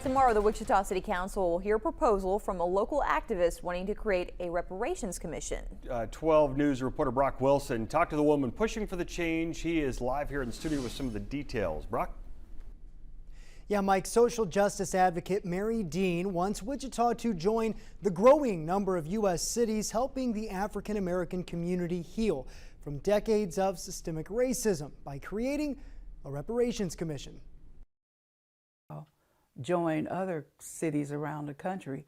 Tomorrow, the Wichita City Council will hear a proposal from a local activist wanting to create a reparations commission. 12 News reporter Brock Wilson talked to the woman pushing for the change. He is live here in the studio with some of the details. Brock? Yeah, Mike, social justice advocate Mary Dean wants Wichita to join the growing number of U.S. cities helping the African American community heal from decades of systemic racism by creating a reparations commission. Join other cities around the country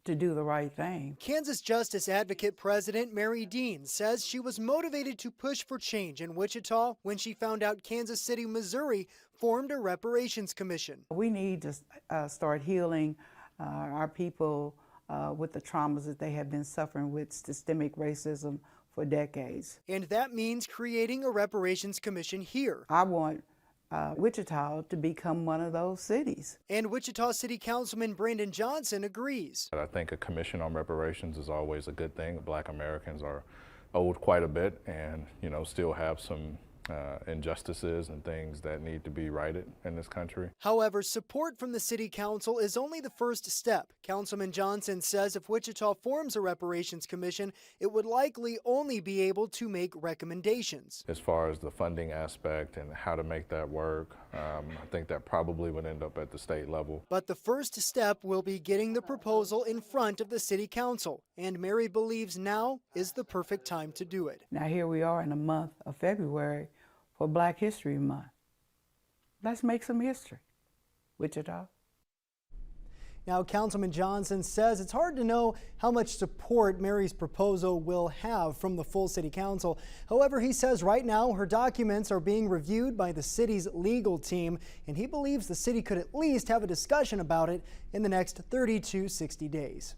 to do the right thing. Kansas Justice Advocate President Mary Dean says she was motivated to push for change in Wichita when she found out Kansas City, Missouri formed a reparations commission. We need to start healing our people with the traumas that they have been suffering with systemic racism for decades. And that means creating a reparations commission here. I want Wichita to become one of those cities. And Wichita City Councilman Brandon Johnson agrees. I think a commission on reparations is always a good thing. Black Americans are owed quite a bit and, still have some injustices and things that need to be righted in this country. However, support from the City Council is only the first step. Councilman Johnson says if Wichita forms a reparations commission, it would likely only be able to make recommendations. As far as the funding aspect and how to make that work, I think that probably would end up at the state level. But the first step will be getting the proposal in front of the City Council, and Mary believes now is the perfect time to do it. Now here we are in the month of February for Black History Month. Let's make some history, Wichita. Now, Councilman Johnson says it's hard to know how much support Mary's proposal will have from the full City Council. However, he says right now her documents are being reviewed by the city's legal team, and he believes the city could at least have a discussion about it in the next 30 to 60 days.